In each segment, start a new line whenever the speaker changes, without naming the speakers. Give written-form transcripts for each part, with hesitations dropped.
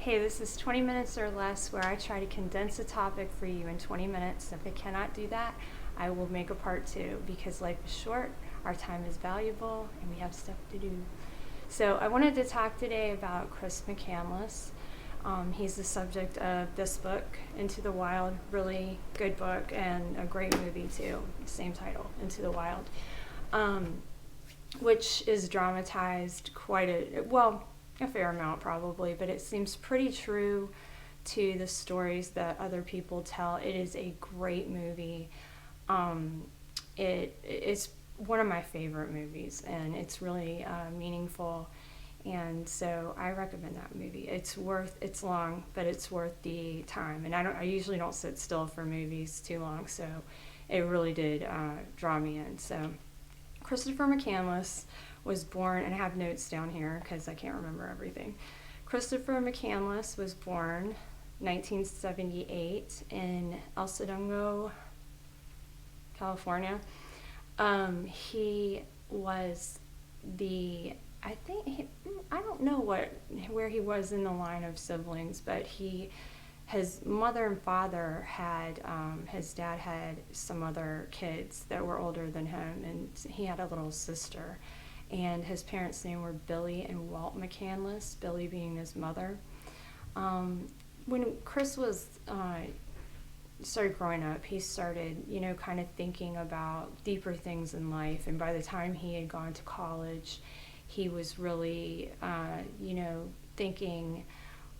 Hey, this is 20 minutes or less where I try to condense a topic for you in 20 minutes. If I cannot do that, I will make a part two because life is short, our time is valuable, and we have stuff to do. So, I wanted to talk today about Chris McCandless. He's the subject of this book, Into the Wild, really good book, and a great movie too, same title, Into the Wild, which is dramatized a fair amount probably, but it seems pretty true to the stories that other people tell. It is a great movie. It's one of my favorite movies, and it's really meaningful. And so I recommend that movie. It's long, but it's worth the time. And I usually don't sit still for movies too long, so it really did draw me in. So Christopher McCandless was born, and I have notes down here because I can't remember everything. Christopher McCandless was born 1978 in El Segundo, California. He was I don't know where he was in the line of siblings, but his mother and father his dad had some other kids that were older than him, and he had a little sister. And his parents' name were Billy and Walt McCandless, Billy being his mother. When Chris started growing up, he started, kind of thinking about deeper things in life. And by the time he had gone to college, he was really, thinking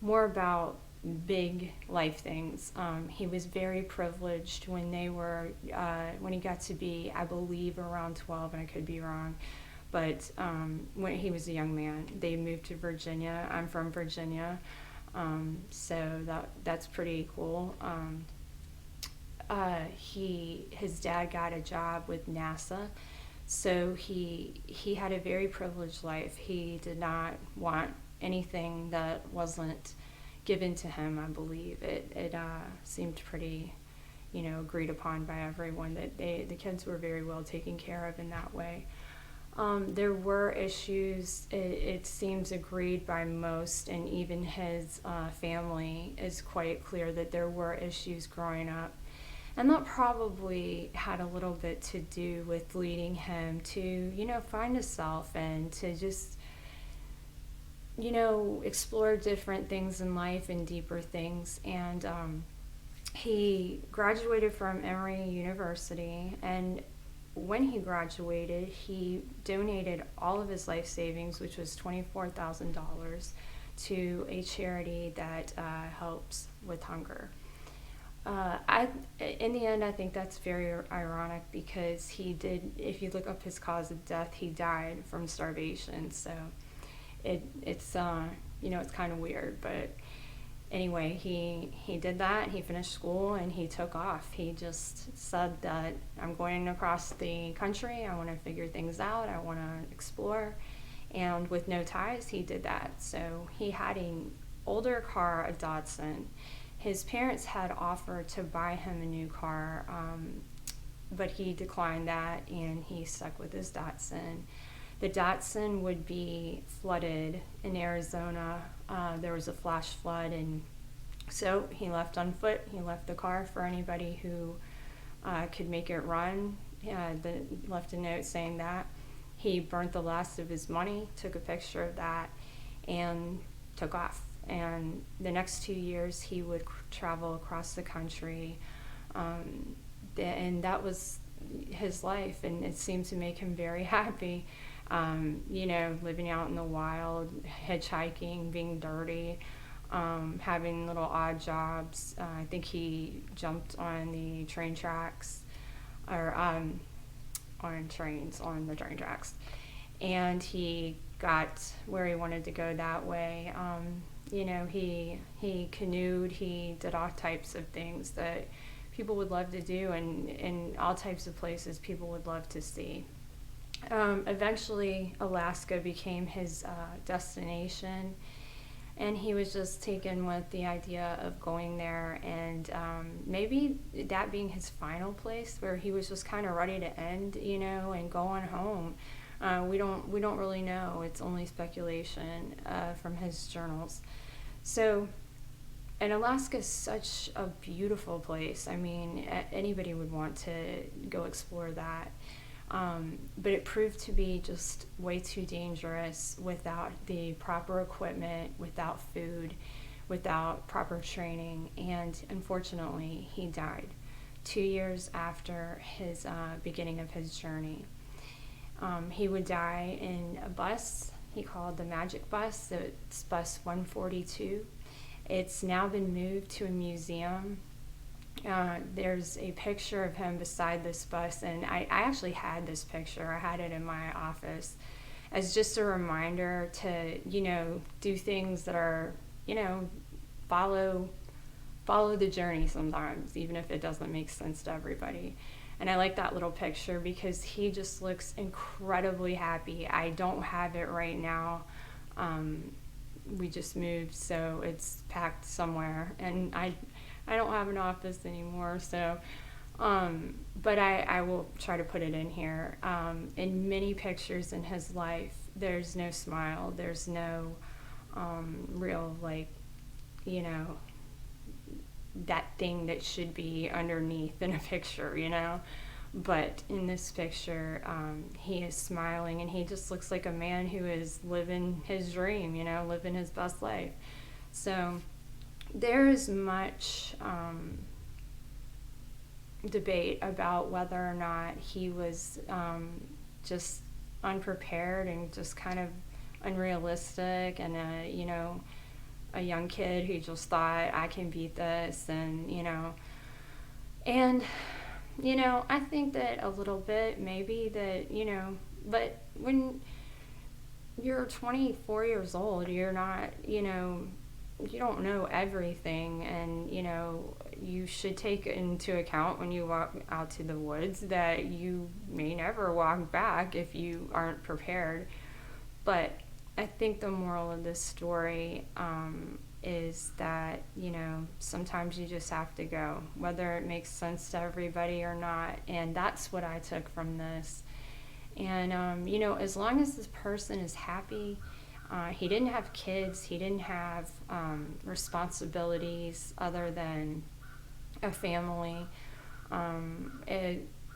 more about big life things. He was very privileged when he got to be, I believe, around 12, and I could be wrong. But when he was a young man, they moved to Virginia. I'm from Virginia, so that's pretty cool. His dad got a job with NASA, so he had a very privileged life. He did not want anything that wasn't given to him. I believe it seemed pretty, agreed upon by everyone that the kids were very well taken care of in that way. There were issues, it seems agreed by most, and even his family is quite clear that there were issues growing up. And that probably had a little bit to do with leading him to, find himself and to just, explore different things in life and deeper things. And he graduated from Emory University, and when he graduated, he donated all of his life savings, which was $24,000, to a charity that helps with hunger. In the end, I think that's very ironic because if you look up his cause of death, he died from starvation. So it's kind of weird, but anyway, he did that. He finished school and he took off. He just said that I'm going across the country. I want to figure things out. I want to explore. And with no ties, he did that. So he had an older car, a Datsun. His parents had offered to buy him a new car, but he declined that, and he stuck with his Datsun. The Datsun would be flooded in Arizona. There was a flash flood, and so he left on foot. He left the car for anybody who could make it run. Left a note saying that. He burnt the last of his money, took a picture of that, and took off. And the next 2 years, he would travel across the country, and that was his life, and it seemed to make him very happy. Living out in the wild, hitchhiking, being dirty, having little odd jobs. I think he jumped on the train tracks, or on the train tracks, and he got where he wanted to go that way. He canoed, he did all types of things that people would love to do, and in all types of places people would love to see. Eventually, Alaska became his destination, and he was just taken with the idea of going there, and maybe that being his final place where he was just kind of ready to end, and go on home. We don't really know. It's only speculation from his journals. So, and Alaska is such a beautiful place. I mean, anybody would want to go explore that. But it proved to be just way too dangerous without the proper equipment, without food, without proper training. And unfortunately, he died 2 years after his beginning of his journey. He would die in a bus he called the Magic Bus. It's bus 142. It's now been moved to a museum. There's a picture of him beside this bus, and I actually had this picture. I had it in my office as just a reminder to, do things that are, follow the journey sometimes, even if it doesn't make sense to everybody. And I like that little picture because he just looks incredibly happy. I don't have it right now. We just moved, so it's packed somewhere, and I don't have an office anymore, so but I will try to put it in here. In many pictures in his life, there's no smile, there's no real, that thing that should be underneath in a picture. But in this picture, he is smiling, and he just looks like a man who is living his dream, living his best life. So there is much debate about whether or not he was just unprepared and just kind of unrealistic, and a young kid who just thought, I can beat this, and I think that a little bit, maybe that, but when you're 24 years old, you're not, you don't know everything, and you should take into account when you walk out to the woods that you may never walk back if you aren't prepared. But I think the moral of this story is that sometimes you just have to go, whether it makes sense to everybody or not. And that's what I took from this. And as long as this person is happy. He didn't have kids. He didn't have responsibilities other than a family.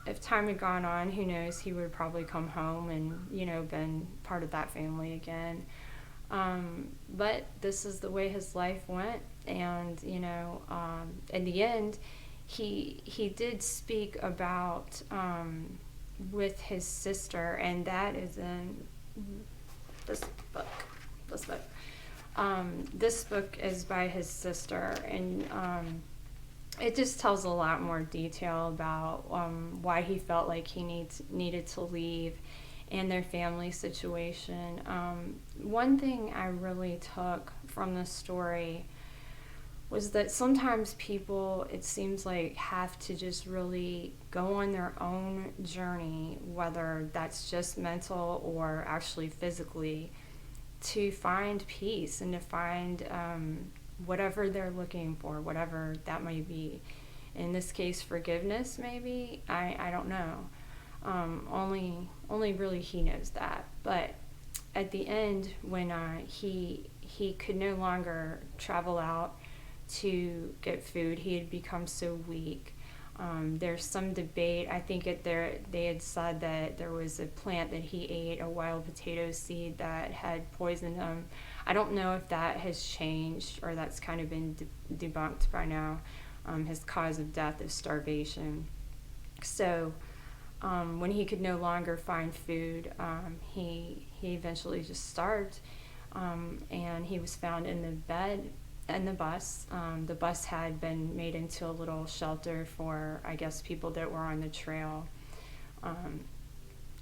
If time had gone on, who knows, he would probably come home and, been part of that family again. But this is the way his life went. And, in the end, he did speak about with his sister, and that is in this book. This book is by his sister, and it just tells a lot more detail about why he felt like he needed to leave and their family situation. One thing I really took from the story was that sometimes people, it seems like, have to just really go on their own journey, whether that's just mental or actually physically, to find peace and to find whatever they're looking for, whatever that may be. In this case, forgiveness, maybe. I don't know. Only really he knows that. But at the end, when he could no longer travel out to get food, he had become so weak. There's some debate. I think they had said that there was a plant that he ate, a wild potato seed, that had poisoned him. I don't know if that has changed or that's kind of been debunked by now. His cause of death is starvation. So when he could no longer find food, he eventually just starved, and he was found in the bed in the bus. The bus had been made into a little shelter for, I guess, people that were on the trail.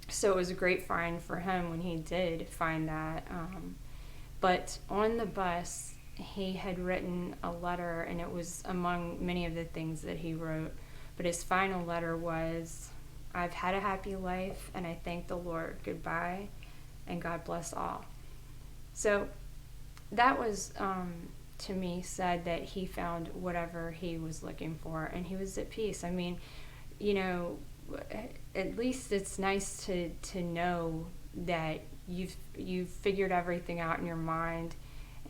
So it was a great find for him when he did find that. But on the bus, he had written a letter, and it was among many of the things that he wrote. But his final letter was, I've had a happy life, and I thank the Lord. Goodbye, and God bless all. So that was... to me, said that he found whatever he was looking for, and he was at peace. I mean, at least it's nice to know that you've figured everything out in your mind,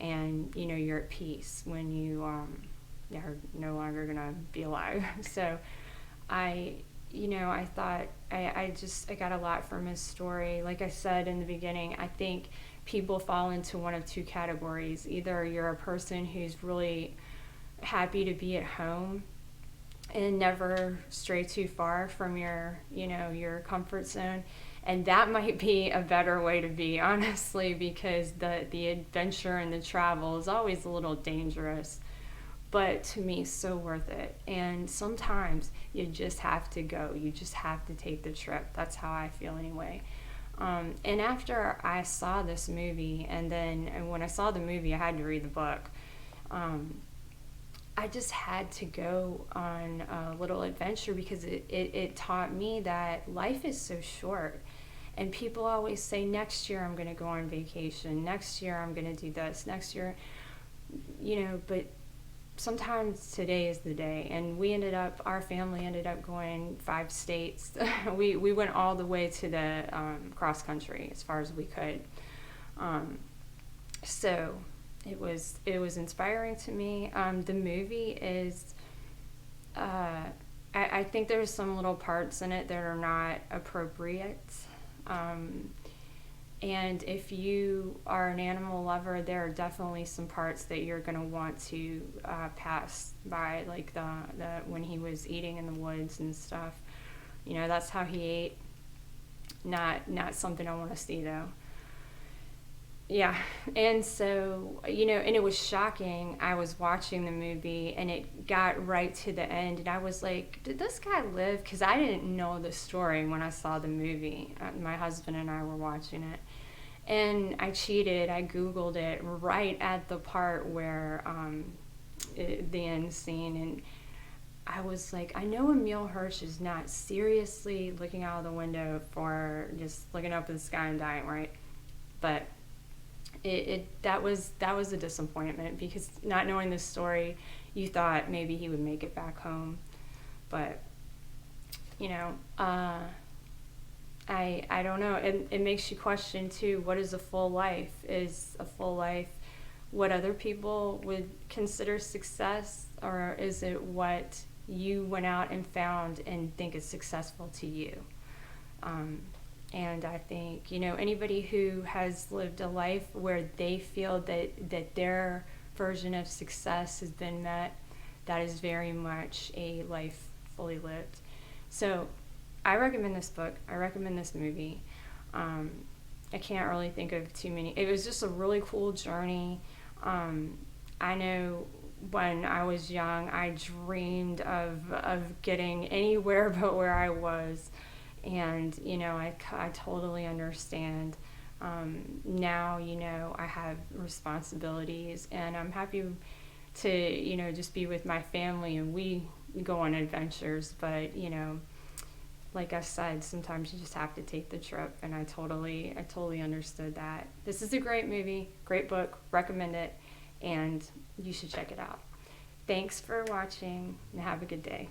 and you're at peace when you are no longer gonna be alive. So I I thought I got a lot from his story. Like I said in the beginning, I think people fall into one of two categories. Either you're a person who's really happy to be at home and never stray too far from your comfort zone, and that might be a better way to be, honestly, because the adventure and the travel is always a little dangerous, but to me so worth it. And sometimes you just have to go, you just have to take the trip. That's how I feel anyway. And after I saw this movie, and when I saw the movie I had to read the book. I just had to go on a little adventure because it taught me that life is so short. And people always say, next year I'm going to go on vacation, next year I'm going to do this, next year, but sometimes today is the day. And our family ended up going 5 states. we went all the way to the cross country as far as we could. So it was inspiring to me. The movie is, I think there's some little parts in it that are not appropriate. And if you are an animal lover, there are definitely some parts that you're going to want to pass by, like the when he was eating in the woods and stuff. That's how he ate. Not something I want to see, though. Yeah, and so, and it was shocking. I was watching the movie, and it got right to the end, and I was like, did this guy live? Because I didn't know the story when I saw the movie. My husband and I were watching it, and I cheated. I Googled it right at the part where the end scene, and I was like, I know Emil Hirsch is not seriously looking out of the window for just looking up at the sky and dying, right? But that was a disappointment, because not knowing the story, you thought maybe he would make it back home. But I don't know. It makes you question too, what is a full life? Is a full life what other people would consider success, or is it what you went out and found and think is successful to you? And I think, anybody who has lived a life where they feel that their version of success has been met, that is very much a life fully lived. So I recommend this book. I recommend this movie. I can't really think of too many. It was just a really cool journey. I know when I was young, I dreamed of getting anywhere but where I was. And, I totally understand. Now, I have responsibilities, and I'm happy to, just be with my family, and we go on adventures. But, like I said, sometimes you just have to take the trip, and I totally understood that. This is a great movie, great book, recommend it, and you should check it out. Thanks for watching, and have a good day.